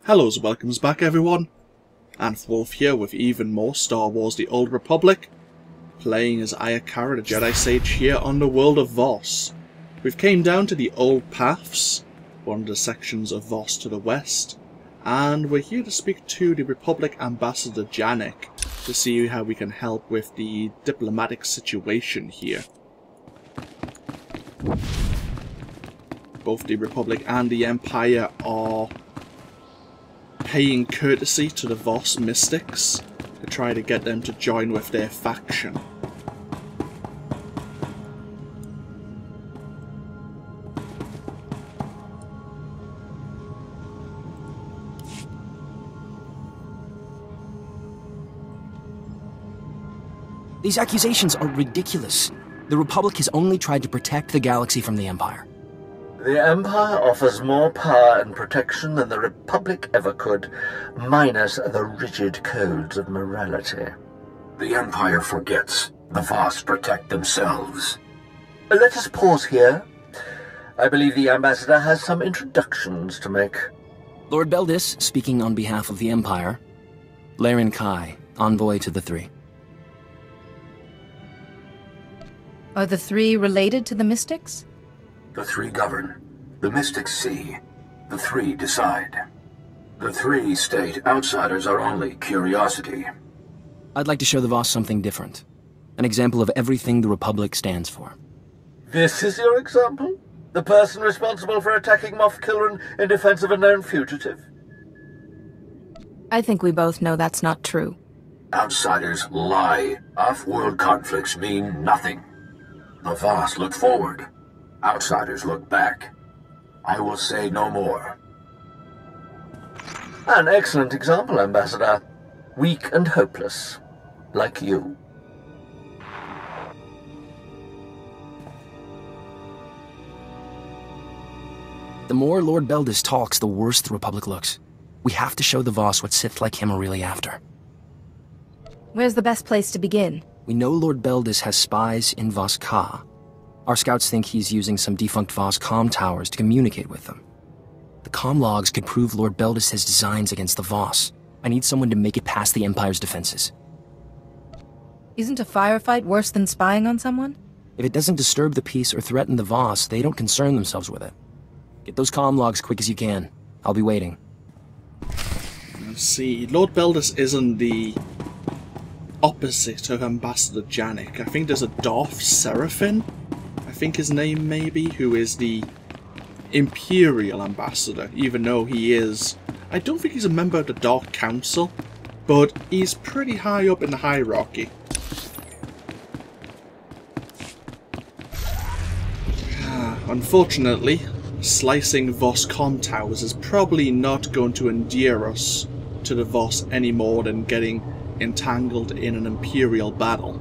Hellos, welcomes back everyone. AnthWolf here with even more Star Wars The Old Republic, playing as Ayakara the Jedi Sage here on the world of Voss. We've came down to the Old Paths, one of the sections of Voss to the west, and we're here to speak to the Republic Ambassador Janek to see how we can help with the diplomatic situation here. Both the Republic and the Empire are paying courtesy to the Voss mystics to try to get them to join with their faction. These accusations are ridiculous. The Republic has only tried to protect the galaxy from the Empire. The Empire offers more power and protection than the Republic ever could, minus the rigid codes of morality. The Empire forgets. The Voss protect themselves. Let us pause here. I believe the Ambassador has some introductions to make. Lord Beldiss, speaking on behalf of the Empire. Laren Kai, envoy to the Three. Are the Three related to the Mystics? The Three govern. The Mystics see. The Three decide. The Three state outsiders are only curiosity. I'd like to show the Voss something different. An example of everything the Republic stands for. This is your example? The person responsible for attacking Moff Kilran in defense of a known fugitive? I think we both know that's not true. Outsiders lie. Off-world conflicts mean nothing. The Voss look forward. Outsiders look back. I will say no more. An excellent example, Ambassador. Weak and hopeless. Like you. The more Lord Beldiss talks, the worse the Republic looks. We have to show the Voss what Sith like him are really after. Where's the best place to begin? We know Lord Beldiss has spies in Voss Ka. Our scouts think he's using some defunct Voss comm towers to communicate with them. The comm logs could prove Lord Beldiss has designs against the Voss. I need someone to make it past the Empire's defenses. Isn't a firefight worse than spying on someone? If it doesn't disturb the peace or threaten the Voss, they don't concern themselves with it. Get those comm logs quick as you can. I'll be waiting. Let's see, Lord Beldiss isn't the opposite of Ambassador Janek. I think there's a Darth Seraphim, I think his name maybe, who is the Imperial Ambassador, even though he is... I don't think he's a member of the Dark Council, but he's pretty high up in the hierarchy. Unfortunately, slicing Voss comm towers is probably not going to endear us to the Voss any more than getting entangled in an Imperial battle.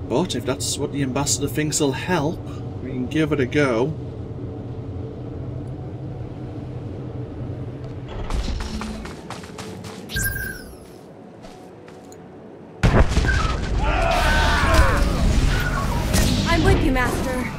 But if that's what the Ambassador thinks will help, we can give it a go. I'm with you, Master.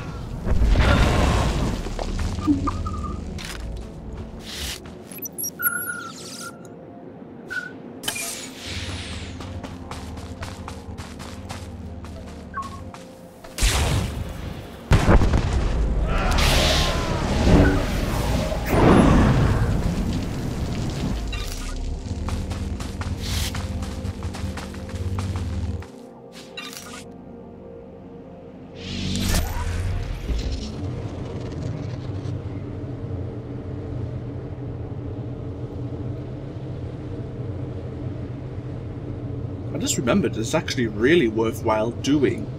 I just remembered it's actually really worthwhile doing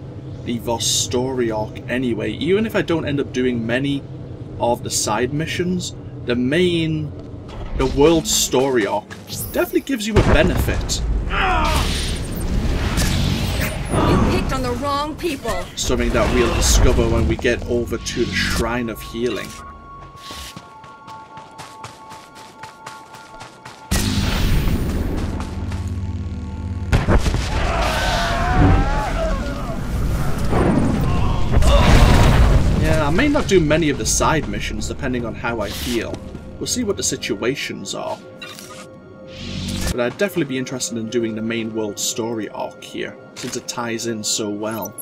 the Voss story arc anyway. Even if I don't end up doing many of the side missions, the world story arc definitely gives you a benefit. You picked on the wrong people. Something that we'll discover when we get over to the Shrine of Healing. I may not do many of the side missions depending on how I feel. We'll see what the situations are. But I'd definitely be interested in doing the main world story arc here, since it ties in so well.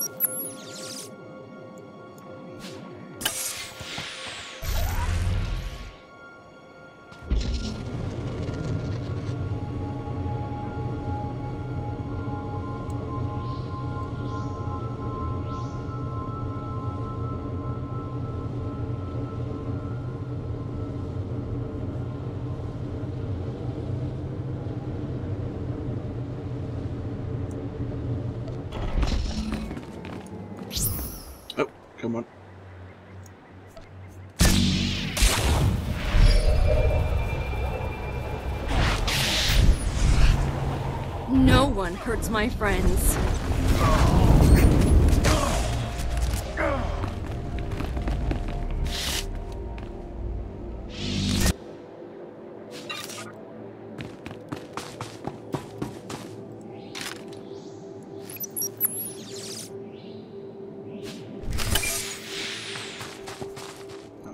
Come on. No one hurts my friends.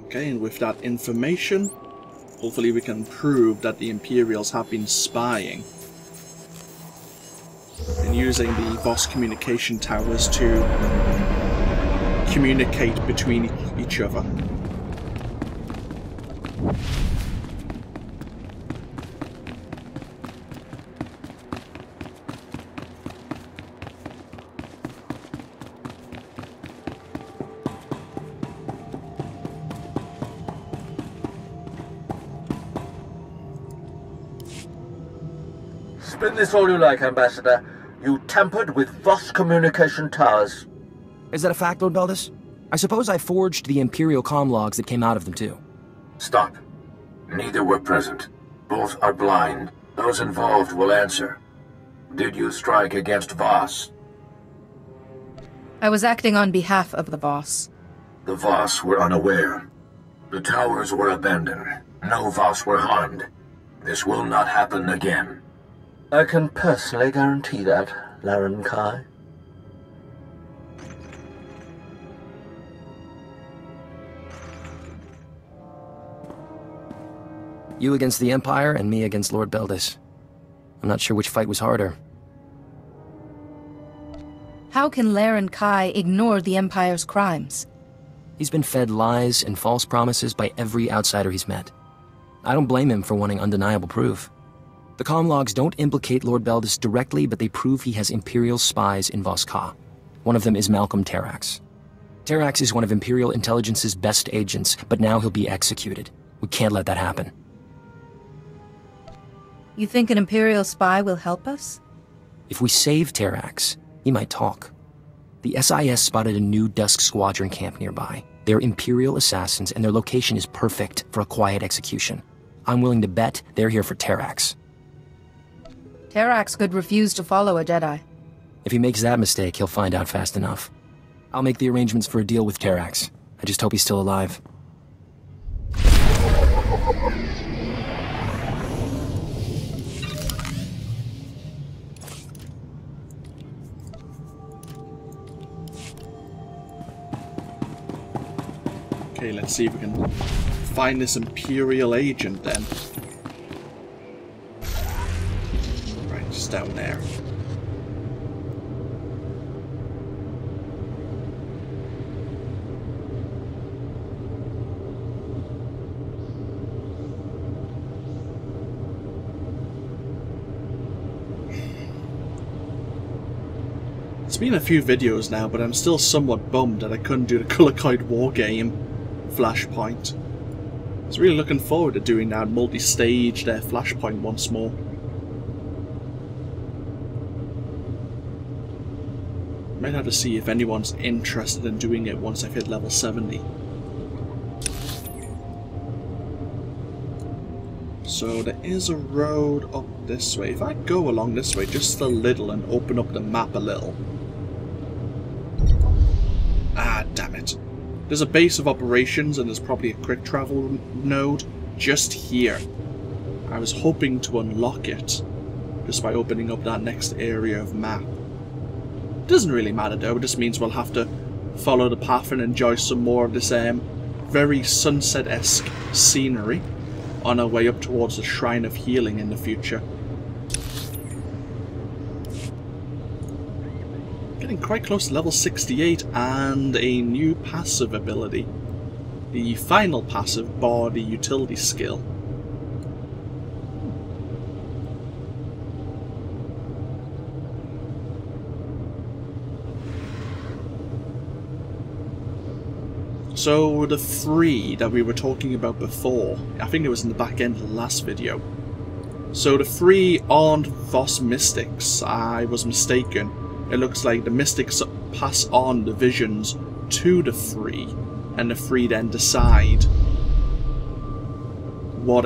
Okay, and with that information, hopefully we can prove that the Imperials have been spying and using the Voss communication towers to communicate between each other. Spin this all you like, Ambassador. You tampered with Voss communication towers. Is that a fact, Lord Beldiss? I suppose I forged the Imperial comm logs that came out of them, too. Stop. Neither were present. Both are blind. Those involved will answer. Did you strike against Voss? I was acting on behalf of the Voss. The Voss were unaware. The towers were abandoned. No Voss were harmed. This will not happen again. I can personally guarantee that, Laren Kai. You against the Empire, and me against Lord Beldiss. I'm not sure which fight was harder. How can Laren Kai ignore the Empire's crimes? He's been fed lies and false promises by every outsider he's met. I don't blame him for wanting undeniable proof. The comm logs don't implicate Lord Beldiss directly, but they prove he has Imperial spies in Voss Ka. One of them is Malcolm Terrax. Terrax is one of Imperial Intelligence's best agents, but now he'll be executed. We can't let that happen. You think an Imperial spy will help us? If we save Terrax, he might talk. The SIS spotted a new Dusk Squadron camp nearby. They're Imperial assassins, and their location is perfect for a quiet execution. I'm willing to bet they're here for Terrax. Terrax could refuse to follow a Jedi. If he makes that mistake, he'll find out fast enough. I'll make the arrangements for a deal with Terrax. I just hope he's still alive. Okay, let's see if we can find this Imperial agent then. Right, just down there. It's been a few videos now, but I'm still somewhat bummed that I couldn't do the Color-Code War game Flashpoint. I was really looking forward to doing that multi-staged Flashpoint once more. Might have to see if anyone's interested in doing it once I've hit level 70. So there is a road up this way. If I go along this way just a little and open up the map a little. Ah, damn it. There's a base of operations and there's probably a quick travel node just here. I was hoping to unlock it just by opening up that next area of map. Doesn't really matter though, it just means we'll have to follow the path and enjoy some more of this very sunset-esque scenery. on our way up towards the Shrine of Healing in the future. Getting quite close to level 68 and a new passive ability. The final passive, bar the utility skill. So the 3 that we were talking about before, I think it was in the back end of the last video. So the 3 aren't Voss Mystics. I was mistaken. It looks like the Mystics pass on the visions to the 3, and the 3 then decide what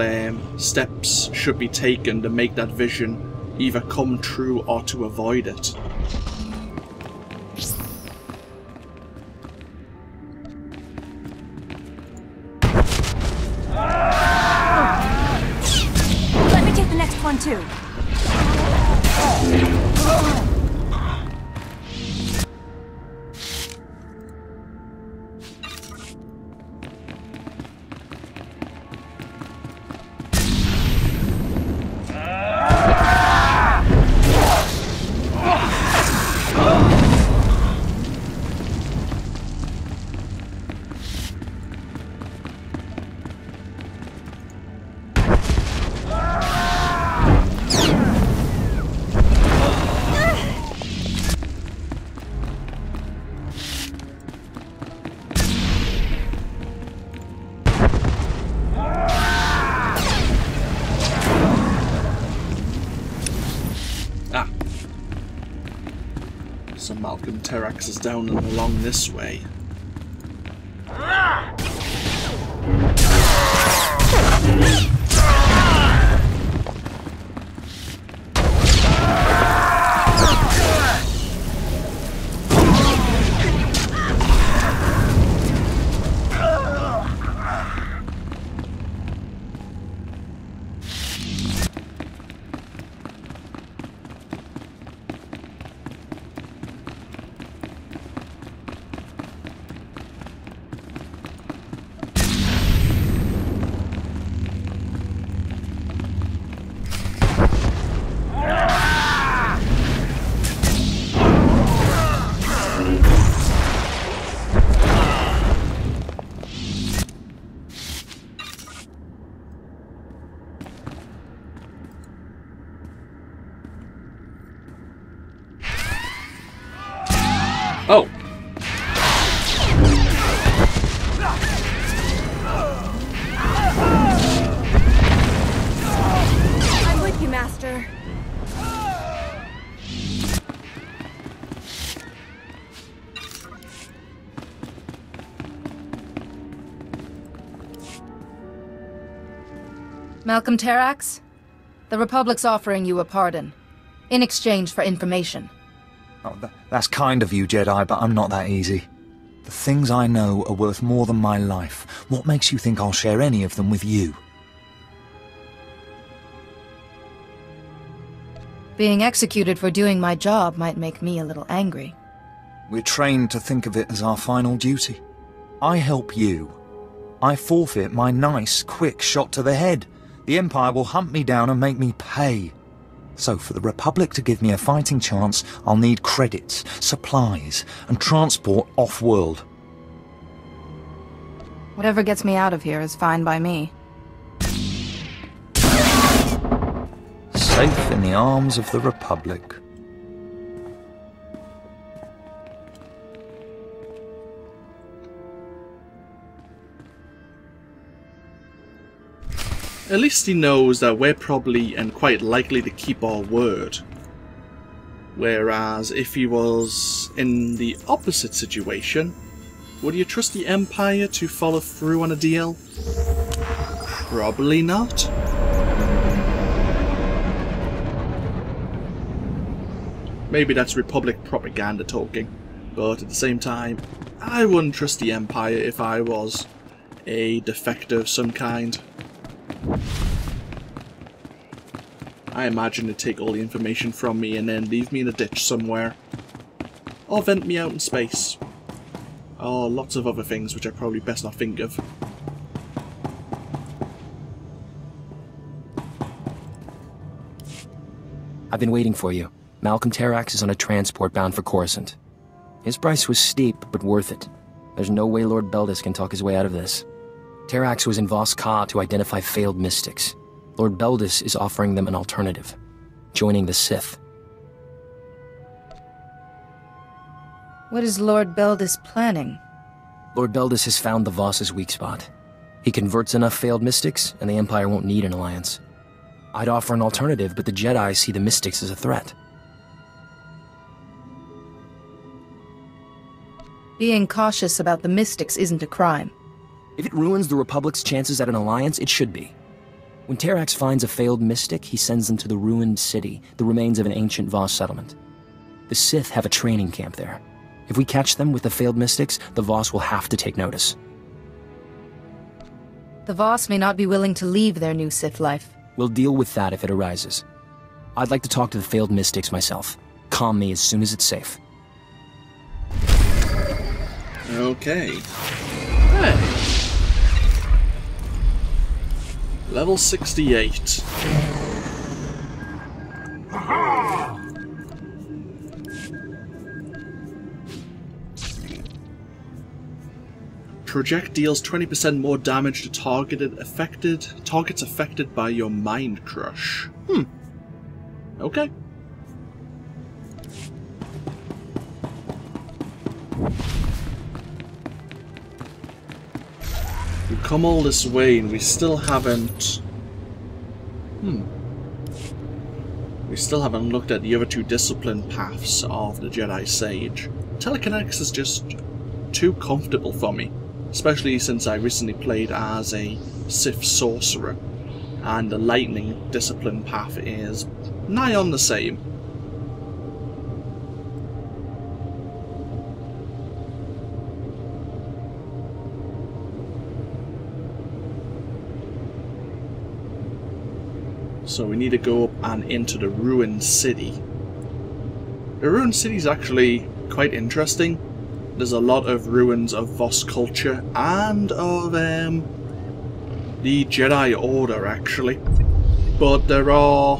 steps should be taken to make that vision either come true or to avoid it. Let me take the next one too. Terax is down and along this way. Oh! I'm with you, Master. Malcolm Terax? The Republic's offering you a pardon, in exchange for information. Oh, that's kind of you, Jedi, but I'm not that easy. The things I know are worth more than my life. What makes you think I'll share any of them with you? Being executed for doing my job might make me a little angry. We're trained to think of it as our final duty. I help you. I forfeit my nice, quick shot to the head. The Empire will hunt me down and make me pay. So for the Republic to give me a fighting chance, I'll need credits, supplies, and transport off-world. Whatever gets me out of here is fine by me. Safe in the arms of the Republic. At least he knows that we're probably and quite likely to keep our word. Whereas if he was in the opposite situation, would you trust the Empire to follow through on a deal? Probably not. Maybe that's Republic propaganda talking, but at the same time, I wouldn't trust the Empire if I was a defector of some kind. I imagine they'd take all the information from me and then leave me in a ditch somewhere. Or vent me out in space. Or lots of other things which I probably best not think of. I've been waiting for you. Malcolm Terrax is on a transport bound for Coruscant. His price was steep, but worth it. There's no way Lord Beldiss can talk his way out of this. Terrax was in Vos Ka to identify failed mystics. Lord Beldiss is offering them an alternative. Joining the Sith. What is Lord Beldiss planning? Lord Beldiss has found the Voss's weak spot. He converts enough failed mystics, and the Empire won't need an alliance. I'd offer an alternative, but the Jedi see the mystics as a threat. Being cautious about the mystics isn't a crime. If it ruins the Republic's chances at an alliance, it should be. When Terrax finds a failed mystic, he sends them to the ruined city, the remains of an ancient Voss settlement. The Sith have a training camp there. If we catch them with the failed mystics, the Voss will have to take notice. The Voss may not be willing to leave their new Sith life. We'll deal with that if it arises. I'd like to talk to the failed mystics myself. Calm me as soon as it's safe. Okay. Hey. Level 68. Project deals 20% more damage to targets affected by your mind crush. Okay. We've come all this way and we still haven't... We still haven't looked at the other two discipline paths of the Jedi Sage. Telekinetics is just too comfortable for me, especially since I recently played as a Sith Sorcerer, and the Lightning discipline path is nigh on the same. So we need to go up and into the ruined city. The ruined city is actually quite interesting. There's a lot of ruins of Voss culture and of the Jedi Order actually. But there are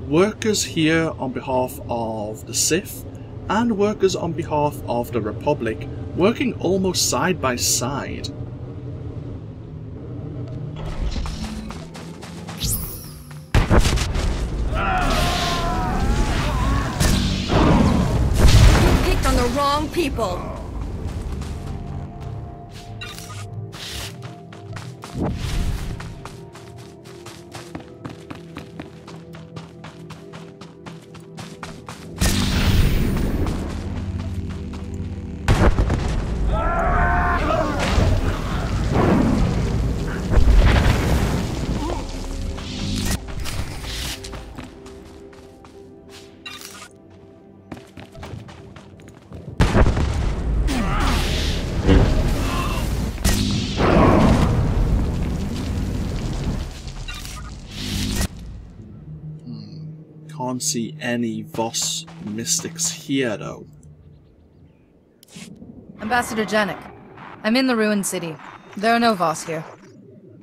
workers here on behalf of the Sith and workers on behalf of the Republic working almost side by side. Wrong people. Can't see any Voss mystics here though. Ambassador Janik, I'm in the ruined city. There are no Voss here.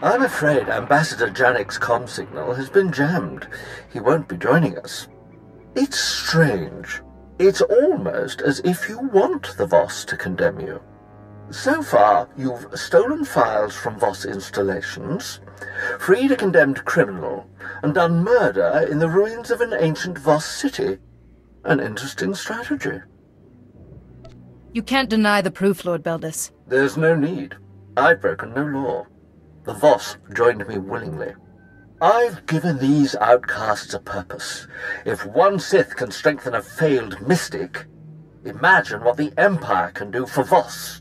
I'm afraid Ambassador Janik's comm signal has been jammed. He won't be joining us. It's strange. It's almost as if you want the Voss to condemn you. So far, you've stolen files from Voss installations, freed a condemned criminal, and done murder in the ruins of an ancient Voss city. An interesting strategy. You can't deny the proof, Lord Beldiss. There's no need. I've broken no law. The Voss joined me willingly. I've given these outcasts a purpose. If one Sith can strengthen a failed mystic, imagine what the Empire can do for Voss.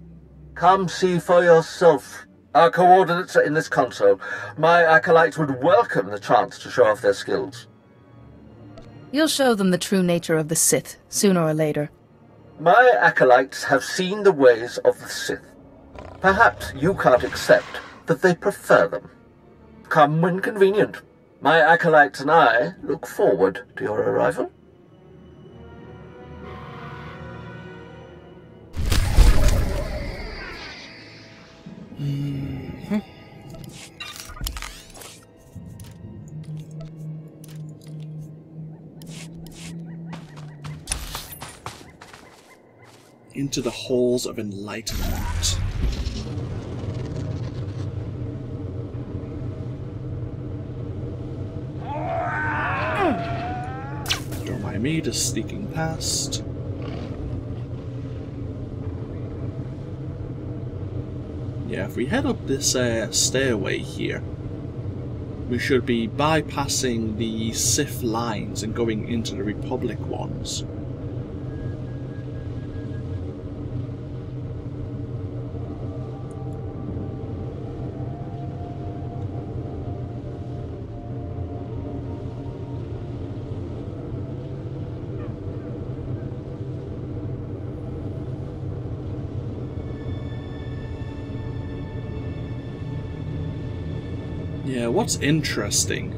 Come see for yourself. Our coordinates are in this console. My acolytes would welcome the chance to show off their skills. You'll show them the true nature of the Sith, sooner or later. My acolytes have seen the ways of the Sith. Perhaps you can't accept that they prefer them. Come when convenient. My acolytes and I look forward to your arrival. into the halls of enlightenment. Don't mind me just sneaking past. Yeah, if we head up this stairway here, we should be bypassing the Sith lines and going into the Republic ones. Yeah, what's interesting,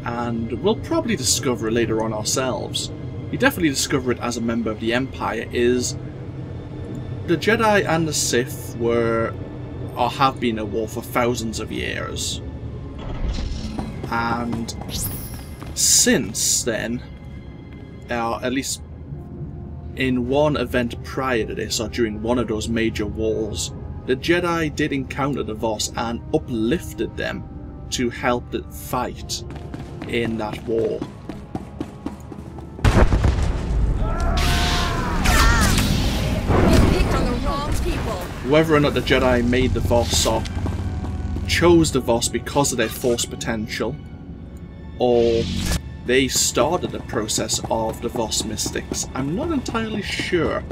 and we'll probably discover it later on ourselves, you definitely discover it as a member of the Empire, is the Jedi and the Sith were, or have been at war for thousands of years. And since then, at least in one event prior to this, or during one of those major wars, the Jedi did encounter the Voss and uplifted them to help the fight in that war. You picked on the wrong people. Whether or not the Jedi made the Voss or chose the Voss because of their Force potential, or they started the process of the Voss mystics, I'm not entirely sure.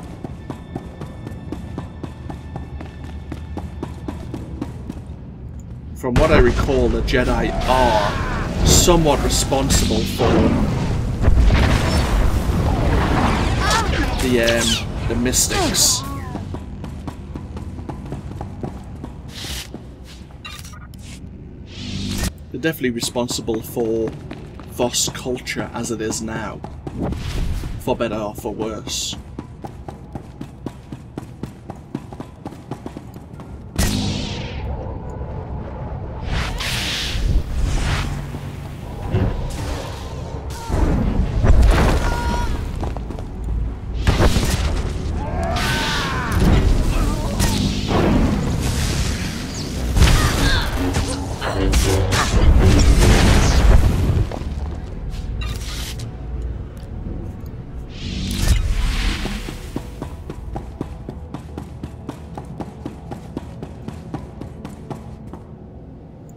From what I recall, the Jedi are somewhat responsible for the mystics. They're definitely responsible for Voss culture as it is now, for better or for worse.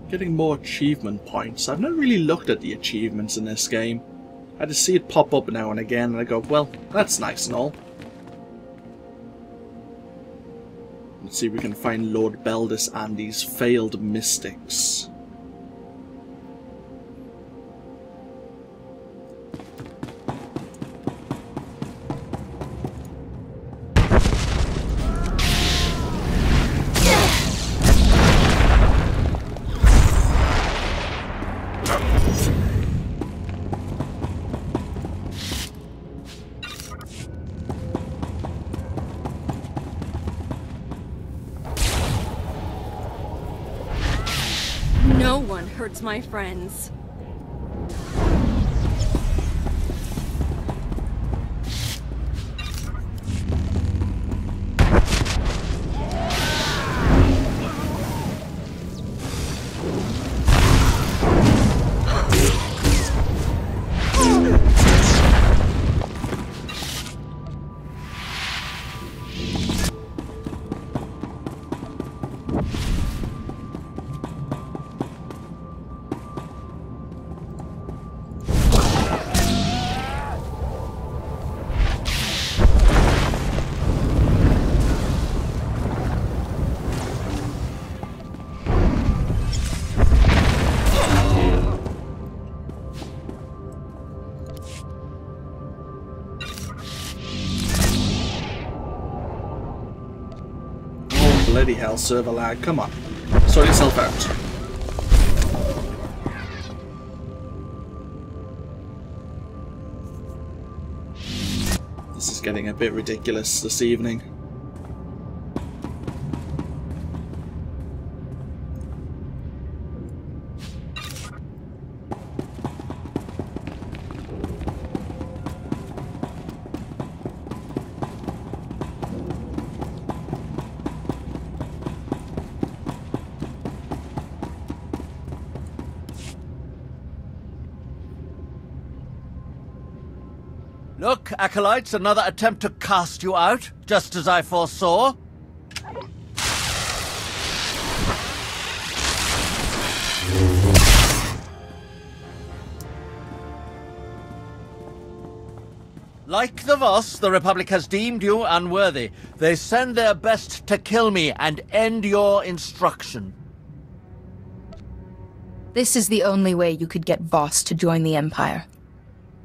Getting more achievement points. I've never really looked at the achievements in this game. I just see it pop up now and again and I go, well, that's nice and all. Let's see if we can find Lord Beldiss and these failed mystics. No one hurts my friends. Bloody hell, server lag, come on. Sort yourself out. This is getting a bit ridiculous this evening. Look, Acolytes, another attempt to cast you out, just as I foresaw. Like the Voss, the Republic has deemed you unworthy. They send their best to kill me and end your instruction. This is the only way you could get Voss to join the Empire.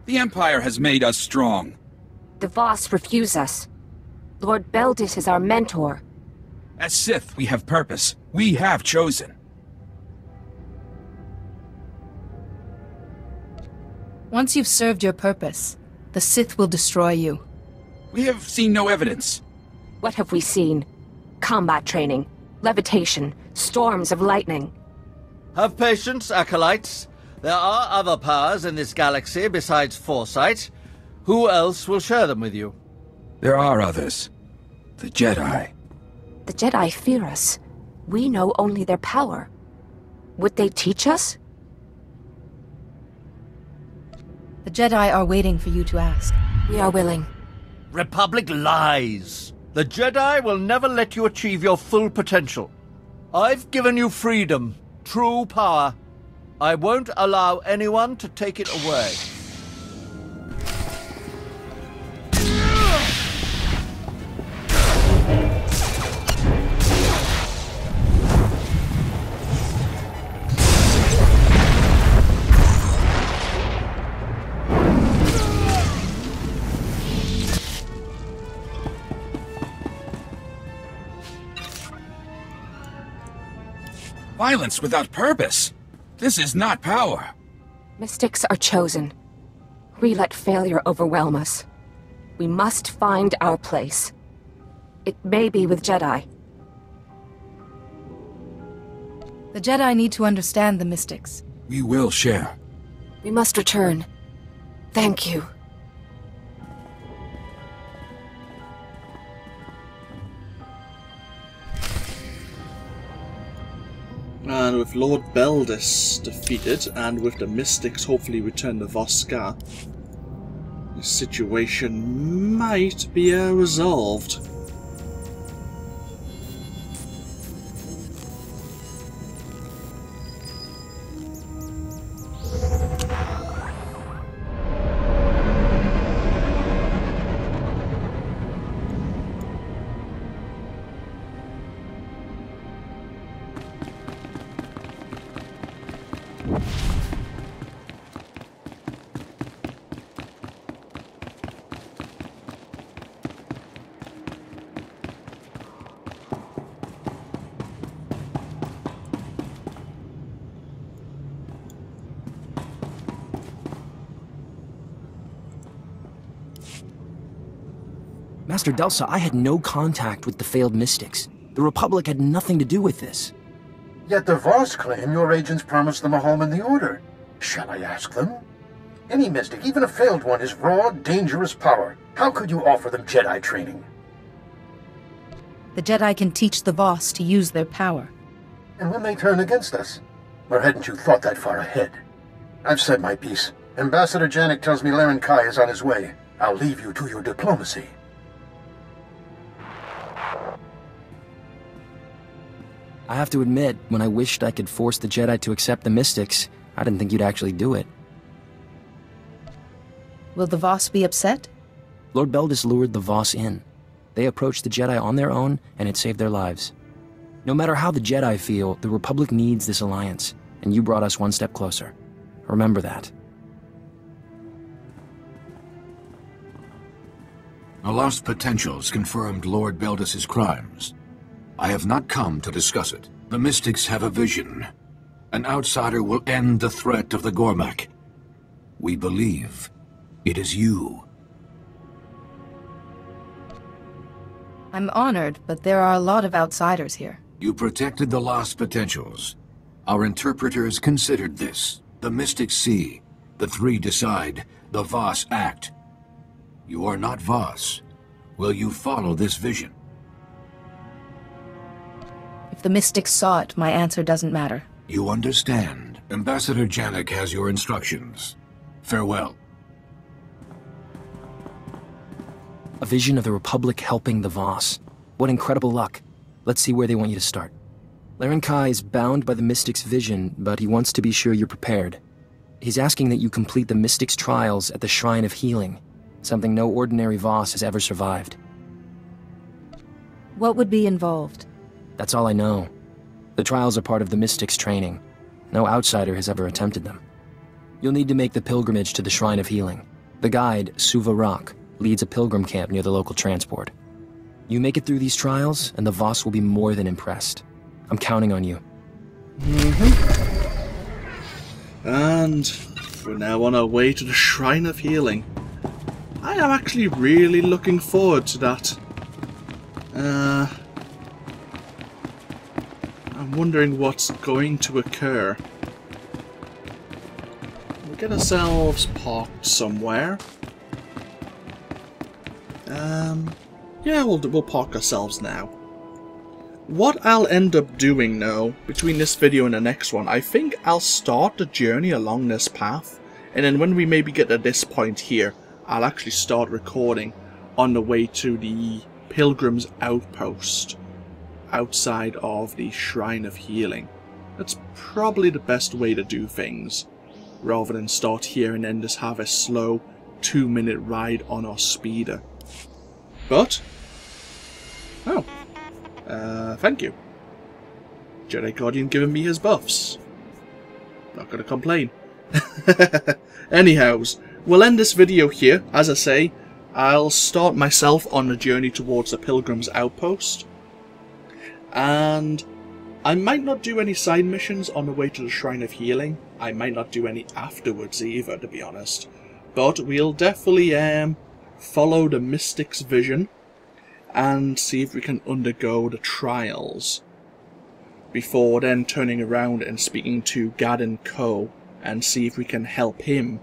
The Empire has made us strong. The Voss refuse us. Lord Beldiss is our mentor. As Sith, we have purpose. We have chosen. Once you've served your purpose, the Sith will destroy you. We have seen no evidence. What have we seen? Combat training, levitation, storms of lightning. Have patience, Acolytes. There are other powers in this galaxy besides Foresight. Who else will share them with you? There are others. The Jedi. The Jedi fear us. We know only their power. Would they teach us? The Jedi are waiting for you to ask. We are willing. Republic lies. The Jedi will never let you achieve your full potential. I've given you freedom, true power. I won't allow anyone to take it away. Violence without purpose. This is not power. Mystics are chosen. We let failure overwhelm us. We must find our place. It may be with Jedi. The Jedi need to understand the mystics. We will share. We must return. Thank you. And with Lord Beldiss defeated, and with the Mystics hopefully returned to Voskar, the situation might be resolved. Master Delsa, I had no contact with the failed mystics. The Republic had nothing to do with this. Yet the Voss claim your agents promised them a home in the Order. Shall I ask them? Any mystic, even a failed one, is raw, dangerous power. How could you offer them Jedi training? The Jedi can teach the Voss to use their power. And when they turn against us? Or hadn't you thought that far ahead? I've said my piece. Ambassador Janek tells me Laren Kai is on his way. I'll leave you to your diplomacy. I have to admit, when I wished I could force the Jedi to accept the mystics, I didn't think you'd actually do it. Will the Voss be upset? Lord Beldiss lured the Voss in. They approached the Jedi on their own, and it saved their lives. No matter how the Jedi feel, the Republic needs this alliance, and you brought us one step closer. Remember that. The lost potentials confirmed Lord Beldiss's crimes. I have not come to discuss it. The Mystics have a vision. An outsider will end the threat of the Gormak. We believe it is you. I'm honored, but there are a lot of outsiders here. You protected the lost potentials. Our interpreters considered this. The Mystics see. The three decide. The Voss act. You are not Voss. Will you follow this vision? If the mystics saw it, my answer doesn't matter. You understand. Ambassador Janek has your instructions. Farewell. A vision of the Republic helping the Voss. What incredible luck. Let's see where they want you to start. Laren Kai is bound by the Mystic's vision, but he wants to be sure you're prepared. He's asking that you complete the Mystic's trials at the Shrine of Healing, something no ordinary Voss has ever survived. What would be involved? That's all I know. The trials are part of the Mystic's training. No outsider has ever attempted them. You'll need to make the pilgrimage to the Shrine of Healing. The guide, Suva Rock, leads a pilgrim camp near the local transport. You make it through these trials, and the Voss will be more than impressed. I'm counting on you. And we're now on our way to the Shrine of Healing. I am actually really looking forward to that. I'm wondering what's going to occur. We'll get ourselves parked somewhere. Yeah, we'll park ourselves now. What I'll end up doing now, between this video and the next one, I think I'll start the journey along this path, and then when we maybe get to this point here, I'll actually start recording on the way to the Pilgrim's Outpost, outside of the Shrine of Healing. That's probably the best way to do things, rather than start here and then just have a slow 2-minute ride on our speeder. But, thank you. Jedi Guardian giving me his buffs. Not gonna complain. Anyhows, we'll end this video here. As I say, I'll start myself on the journey towards the Pilgrim's Outpost. And I might not do any side missions on the way to the Shrine of Healing. I might not do any afterwards either, to be honest. But we'll definitely follow the Mystic's vision and see if we can undergo the trials before then turning around and speaking to Gadden Co and see if we can help him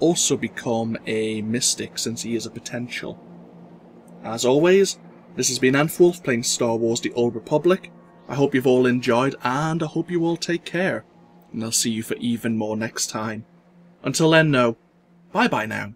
also become a Mystic, since he is a potential. As always, this has been AnthWolf playing Star Wars The Old Republic. I hope you've all enjoyed, and I hope you all take care. And I'll see you for even more next time. Until then, though, bye-bye now.